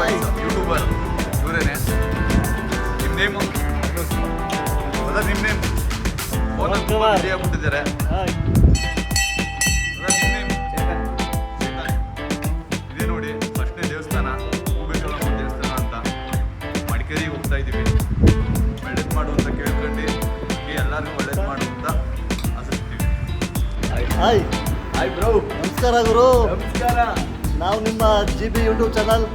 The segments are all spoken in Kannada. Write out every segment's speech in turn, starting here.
Boys YouTuber ಇವರೇನೆ. ನಿಮ್ಮ ನೇಮು ಅದ ನಿಮ್ಮ ನೇಮ್ ಫೋನ್ ಆಗ್ಬಿಟ್ಟಿದ್ದಾರೆ. ಇದೇ ನೋಡಿ ಫಸ್ಟ್ನೇ ದೇವಸ್ಥಾನ ಹೂಬೇಕಲ್ಲಮ್ಮ ದೇವಸ್ಥಾನ ಅಂತ. ಮಡಿಕೇರಿಗೆ ಹೋಗ್ತಾ ಇದ್ದೀವಿ. ಒಳ್ಳೇದು ಮಾಡು ಅಂತ ಕೇಳ್ಕೊಂಡು ಎಲ್ಲರಿಗೂ ಒಳ್ಳೇದು ಮಾಡು ಅಂತ ಆಶಿಸ್ತೀವಿ. Hi bro. ನಮಸ್ಕಾರ ಗುರು. ನಮಸ್ಕಾರ. ನಾವು ನಿಮ್ಮ GB ಯೂಟ್ಯೂಬ್ ಚಾನಲ್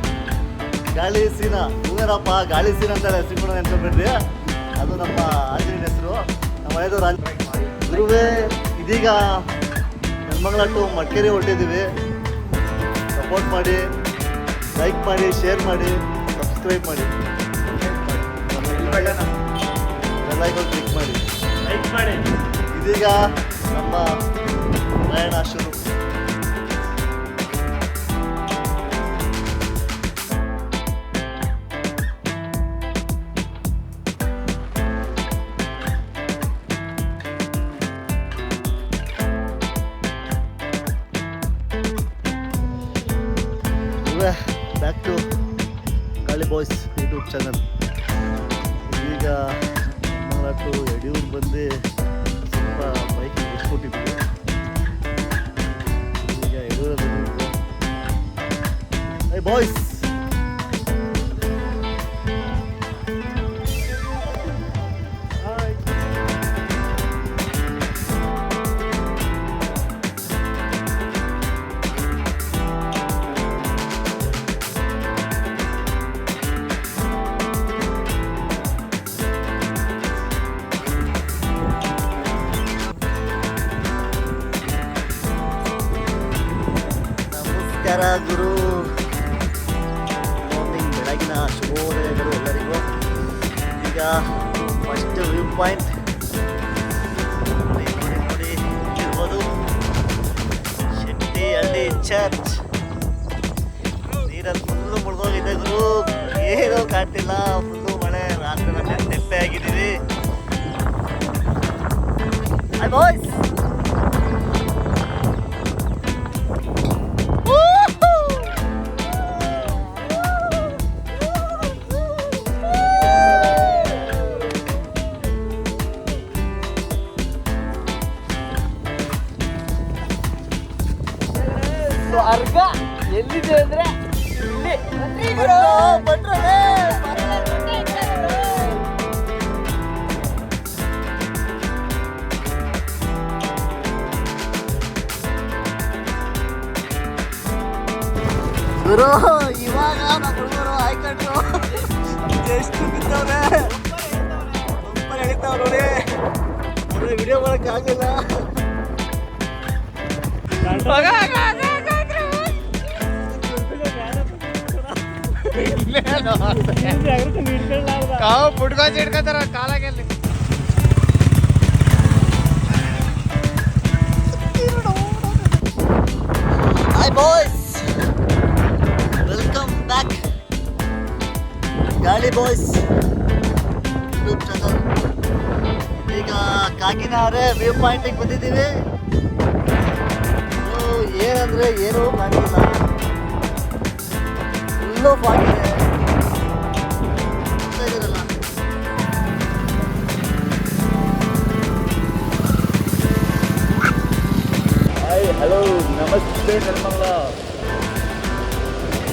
ಗಾಳಿ ಸೀನಾ. ಇವೇನಪ್ಪ ಗಾಳಿ ಸೀನಾ ಅಂತಾರೆ, ಸಿಂಪಲ್ ನೆನ್ಕೊಂಡ್ಬಿಡ್ರಿ. ಅದು ನಮ್ಮ ಆಂಜನೇಯನ ಹೆಸರು. ನಮ್ಮ ಹಳೆದವ್ರು ಗುರುವೇ. ಇದೀಗ ನೆಲಮಂಗಲ ಟು ಮಡಿಕೇರಿ ಹೊರಟಿದ್ದೀವಿ. ಸಪೋರ್ಟ್ ಮಾಡಿ, ಲೈಕ್ ಮಾಡಿ, ಶೇರ್ ಮಾಡಿ, ಸಬ್ಸ್ಕ್ರೈಬ್ ಮಾಡಿ, ಬೆಲ್ಲೈಕಾನ್ ಕ್ಲಿಕ್ ಮಾಡಿ. ಇದೀಗ ನಮ್ಮ ಪ್ರಯಾಣ ಶುರು. ಬ್ಯಾಕ್ ಟು ಗಾಳಿ ಬಾಯ್ಸ್ ಯೂಟ್ಯೂಬ್ ಚಾನಲ್. ಈಗ ನಮ್ಮ ಟು ಯಡಿಯೂರು ಬಂದು ಸ್ವಲ್ಪ ಬೈಕ್ ಇಸ್ಕೊಟ್ಟಿದ್ವಿ. ಈಗ ಯಡಿಯೂರಲ್ಲಿ ಬಾಯ್ಸ್ ನಮಸ್ಕಾರ ಗುರು. ಮಾರ್ನಿಂಗ್ ಬೆಳಗಿನ ಶುಭೋದಯಗಳು ಎಲ್ಲರಿಗೂ. ಈಗ ಫಸ್ಟ್ ವ್ಯೂ ಪಾಯಿಂಟ್ ನೋಡಿ ಇರ್ಬೋದು, ಶೆಟ್ಟಿಹಳ್ಳಿ ಚರ್ಚ್. ನೀರಲ್ಲಿ ಫುಲ್ಲು ಮುಳುಗೋಗಿದೆ ಗುರು, ಏನೂ ಕಾಣ್ತಿಲ್ಲ. ಫುಲ್ಲು ಮಳೆ, ರಾತ್ರಿ ತೆಪ್ಪೆ ಆಗಿದ್ದೀವಿ. Hi boys. ಅರ್ಗ ಎಲ್ಲಿದೆ ಅಂದ್ರೆ ಇಲ್ಲಿ ಗುರು. ಇವಾಗ ನಮ್ಮ ಹುಡುಗರು ಆಯ್ಕೊಂಡು ಎಷ್ಟು ಬಿದ್ದವ್ರೆ, ಸೂಪರ್ ಎಳಿತಾವ್ ನೋಡಿ. ಆದರೆ ವಿಡಿಯೋ ಮಾಡೋಕ್ಕಾಗಲಿಲ್ಲ. ಪುಟ್ಕೊಂಡ್ ಹಿಡ್ಕೊತಾರ ಕಾಲಾಗೆಲ್ಲಿ. Hi boys, welcome back Gaali boys YouTube channel. ಈಗ ಕಾಕಿನಾರೆ ವ್ಯೂ ಪಾಯಿಂಟಿಗೆ ಬಂದಿದ್ದೀವಿ. ಏನಂದರೆ ಏನೂ ಕಾಣಿಲ್ಲ, ಫುಲ್ಲು ಫಾಗಿದೆ. ಹಲೋ ನಮಸ್ತೆ ನೆಲಮಂಗಲ.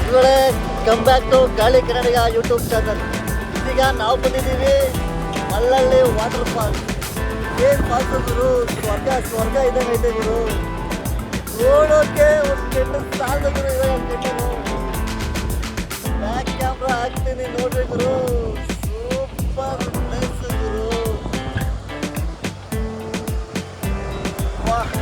ಇವುಗಳೇ ಕಮ್ ಬ್ಯಾಕ್ ಟು ಗಾಳಿ ಕನ್ನಡಿಗ ಯೂಟ್ಯೂಬ್ ಚಾನಲ್. ಇದೀಗ ನಾವು ಬಂದಿದ್ದೀವಿ ಮಲ್ಲಳ್ಳಿ ವಾಟರ್ ಫಾಲ್ಸ್. ಏನು ಫಾಲ್ಸು ಗುರು, ಸ್ವರ್ಗ ಇದ್ದಂಗೆ ಐತೆ ಗುರು. ನೋಡೋಕೆ ಒಂದು ಕೆಟ್ಟ ಸಾಲದ ಗುರು. ಇವಾಗ ಒಂದು ಕೆಟ್ಟನು ಬ್ಯಾಕ್ ಕ್ಯಾಮ್ರಾ ಹಾಕ್ತೀನಿ ನೋಡ್ರಿ ಗುರು. ಸೂಪರ್ ಪ್ಲೇಸ್ ಗುರು. ವಾಹ್.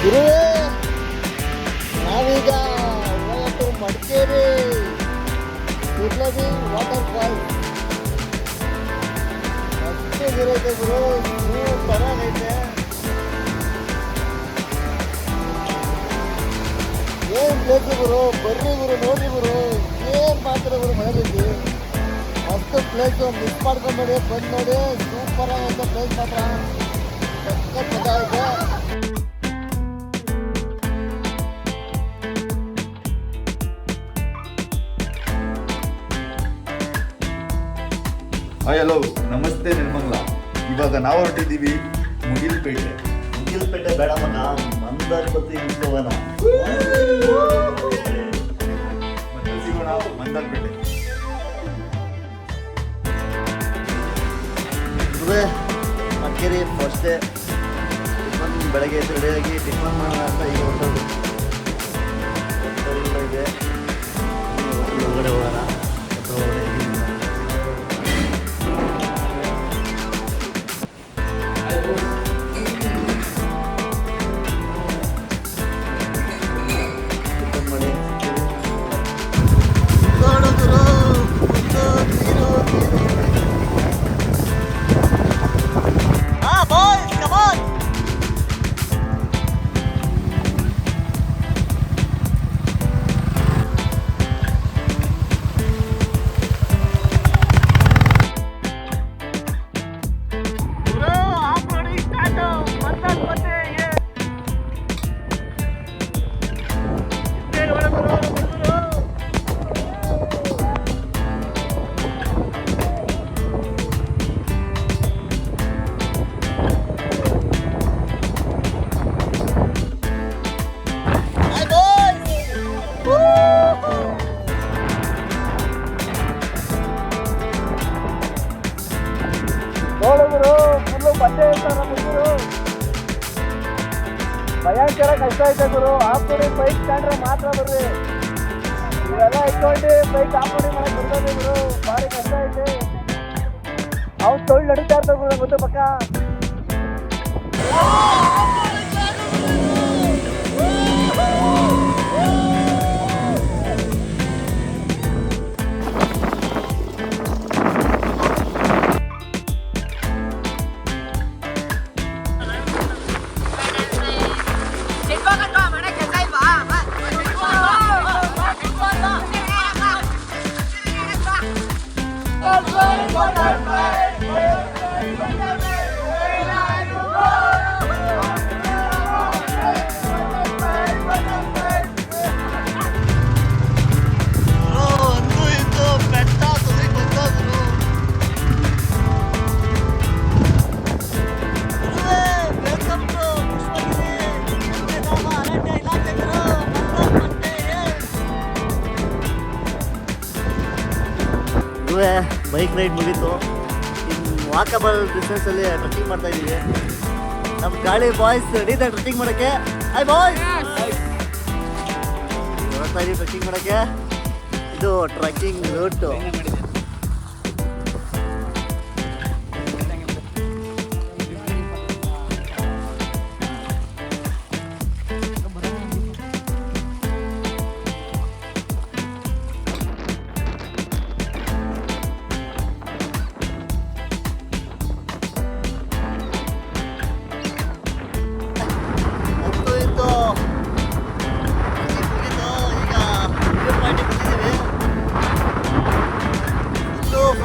ಗುರುವೇ, ನಾವೀಗ ಹೋಗಟ್ಟು ಮಡಿಕೇರಿ ಕುರ್ಲಗಿ ವಾಟರ್ ಫಾಲ್ಸ್. ಚೆನ್ನಾಗಿರೈತೆ ಗುರು, ಸೂಪರ್ ಆಗೈತೆ. ಏನ್ ಪ್ಲೇಸ್ ಗುರು, ಬರ್ರಿ ಗುರು, ನೋಡಿ ಗುರು, ಏನ್ ಮಾಡ್ತಾರೆ ಗುರು ಮನೇಲಿ. ಅಷ್ಟು ಪ್ಲೇಸು ಮಿಸ್ ಮಾಡ್ಕೊಂಬೇಡಿ, ಬಂದು ನೋಡಿ, ಸೂಪರ್ ಆಗೈತೆ ಪ್ಲೇಸ್ ಮಾತ್ರ, ಸಖತ್ ಮಜಾ ಐತೆ. ಹಾಯ್ ಹಲೋ ನಮಸ್ತೆ ನಿರ್ಮಂಗ್ಲ. ಇವಾಗ ನಾವು ಹೊರಟಿದ್ದೀವಿ ಮುಗಿಲ್ಪೇಟೆ. ಮುಗಿಲ್ಪೇಟೆ ಬೇಡ ಮಗ, ಮಂದರ್ಪತಿ ಉತ್ಸವನ. ಮತ್ತೆ ಸಿಗೋಣ ಮಂದಲ್ಪೇಟೆ. ಇದುವೇ ಮಡಿಕೇರಿ ಫಸ್ಟ್ ಡೇ. ಟಿಫನ್ ಬೆಳಗ್ಗೆ ಎದ್ದು ರೆಡಿಯಾಗಿ ಟಿಫನ್ ಮಾಡೋಣ ಅಂತ ಈಗ ಹೊರಟೋದು. ಹೋಟೆಲ್ ಇದೆ, ಹೋಟೆಲ್ ಒಳಗಡೆ ಹೋಗೋಣ. ಟಿಫನ್ ಮಾಡಿ ನೋಡಿದ್ರು ನೀರು boys, come on! ನೋಡಿದ್ರು ಫುಲ್ಲು ಬಟ್ಟೆ ಇರ್ತಾರ ಮುಗಿದ್ರು, ಭಯಂಕರ ಕಷ್ಟ ಐತೆ ಗುರು. ಹಾಕ್ಬಿಡಿ ಬೈಕ್ ಕಂಡ್ರೆ ಮಾತ್ರ ಬರ್ರಿ, ಇವೆಲ್ಲ ಇಟ್ಕೊಂಡು ಬೈಕ್ ಹಾಕ್ಬಿಡಿ ಮಾಡಕ್ಕೆ ಬರ್ತದೆ ಗುರು, ಭಾರಿ ಕಷ್ಟ ಐತೆ. ಅವ್ನು ತೊಳ್ಳು ನಡೀತಾ ಇರ್ತಾರೆ ಗುರು, ಗೊತ್ತು ಪಕ್ಕ. ಬೈಕ್ ರೈಡ್ ಮುಗೀತು. ಇನ್ನು ವಾಕಬಲ್ ಡಿಸ್ಟೆನ್ಸಲ್ಲಿ ಟ್ರೆಕ್ಕಿಂಗ್ ಮಾಡ್ತಾ ಇದ್ದೀವಿ. ನಮ್ಮ ಗಾಡಿ ಬಾಯ್ಸ್ ರೆಡಿ ಇದೆ ಟ್ರೆಕ್ಕಿಂಗ್ ಮಾಡೋಕ್ಕೆ. ಹಾಯ್ ಬಾಯ್ಸ್, ಬರ್ತಾ ಇದೀವಿ ಟ್ರೆಕ್ಕಿಂಗ್ ಮಾಡೋಕ್ಕೆ. ಇದು ಟ್ರೆಕ್ಕಿಂಗ್ ರೂಟು.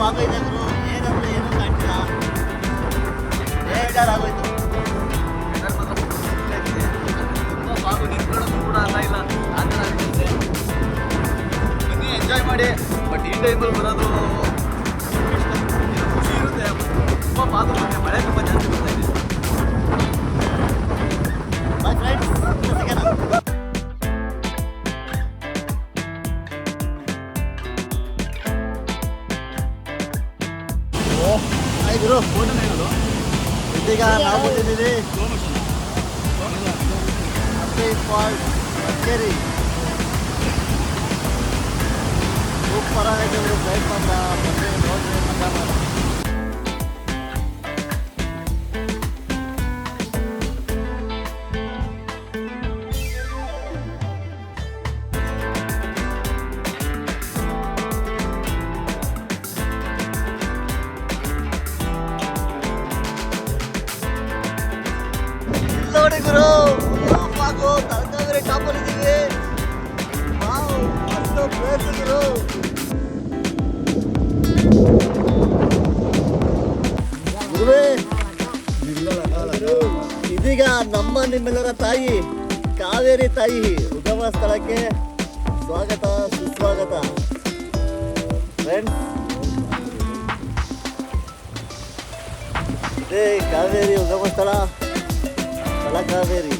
ಆಗೈತೆ ಗುರು, ಏನಂದ್ರೆ ಏನೂ ಕಾಣ್ತಿಲ್ಲ, ಬೇಜಾರಾಗೋಯ್ತು. ನಿಂತ್ಕೊಳ್ಳೋದು ಕೂಡ ಅಲ್ಲ ಇಲ್ಲ ಆ ಥರ ಅನಿಸುತ್ತೆ. ಬನ್ನಿ ಎಂಜಾಯ್ ಮಾಡಿ. ಬಟ್ ಈ ಟೈಮಲ್ಲಿ ಬರೋದು ಖುಷಿ ಇರುತ್ತೆ, ತುಂಬ ಬಾದು ಮತ್ತೆ ಮಳೆ ತುಂಬ ಜಾಸ್ತಿ ಬರ್ತಾ ಇದೆ. ಬಾಯ್ ಫ್ರೆಂಡ್ಸ್, ಸಿಗೋಣ. ಗುರು ಇದೀಗ ನಾವು ಬಂದಿದ್ದೀವಿ ಫಾಲ್ಸ್ ಮಡಿಕೇರಿ. ಸೂಪರ್ ಆಗೈತೆ ಗುರು, ಬೈಕ್ ಮಾತ್ರ ಬಂದರೆ ನೋಡ್ರಿ ಮಜಾ ಮಾಡಿ. ಗುರು ಪಾಗು ತಲಕಾವೇರಿ ಟಾಪಲ್ಲಿ ಇದ್ದೀವಿ. ವಾವ್ ಅಷ್ಟು ಪ್ಲೇಸ್ ಗುರು. ಗುರುವೇ ಇದೀಗ ನಮ್ಮ ನಿಮ್ಮೆಲ್ಲರ ತಾಯಿ ಕಾವೇರಿ ತಾಯಿ ಉಗಮ ಸ್ಥಳಕ್ಕೆ ಸ್ವಾಗತ ಸುಸ್ವಾಗತ. ಫ್ರೆಂಡ್ಸ್, ಇದೇ ಕಾವೇರಿ ಉಗಮ ಸ್ಥಳ ತಲಕಾವೇರಿ.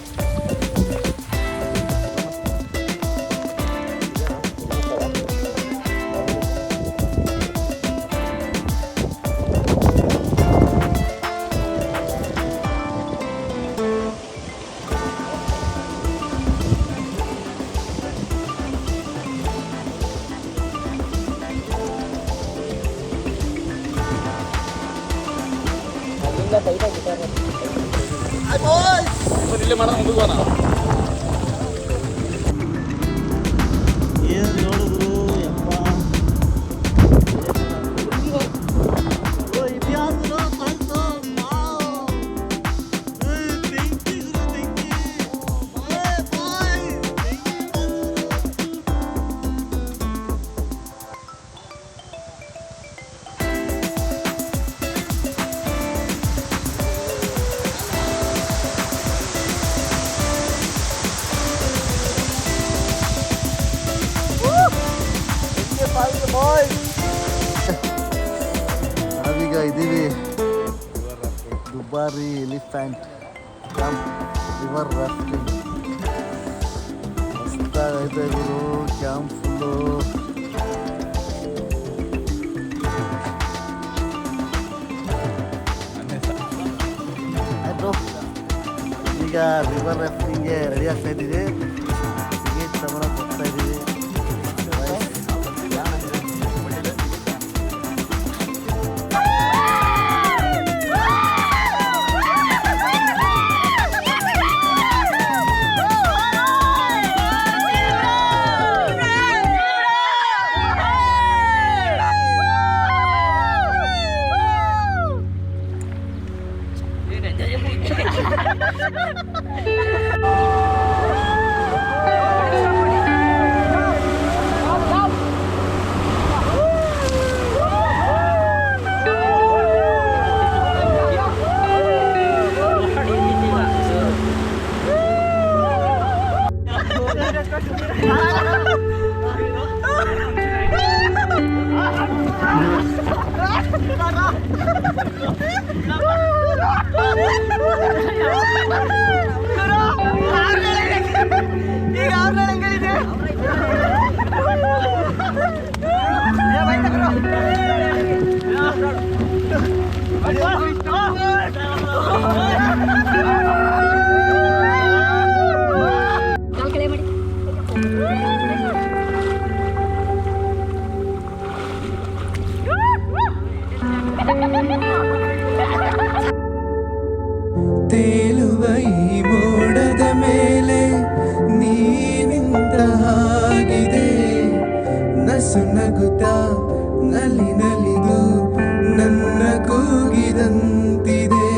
ಇಲ್ಲೇ ಮಾಡೋಣ ಮುಂದುಗೋಣ. ಏನು ನೋಡಿದ್ರು ಯಪ್ಪ ಇತಿಹಾಸ ಬಂತು. ಬೆಂಕಿ ಗುರು ಬೆಂಕಿ. ನಾವೀಗ ಇದ್ದೀವಿ ದುಬಾರಿ ಎಲಿಫೆಂಟ್ ಕ್ಯಾಂಪ್ ರಿವರ್ ರಾಫ್ಟಿಂಗ್. ಮಸ್ತಾಗೈತೆ ಗುರು ಕ್ಯಾಂಪ್ ಫುಲ್ಲು. ಆಯ್ತು, ಈಗ ರಿವರ್ ರಾಫ್ಟಿಂಗ್ಗೆ ರೆಡಿ ಆಗ್ತಾ ಇದ್ದೀವಿ. ಟಿಕೆಟ್ ತಗೊಳಕ್ಕೆ ಹೋಗ್ತಾ ಇದ್ದೀವಿ. ತೇಲುವ ಈ ಮೋಡದ ಮೇಲೆ ನೀ ನಿಂತ ಹಾಗಿದೆ, ನಸು ನಗುತ್ತಾ ನಲಿ ನಲಿದು ನನ್ನ ಕೂಗಿದಂತಿದೆ.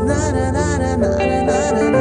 ನರ ನರ ನರ ನರ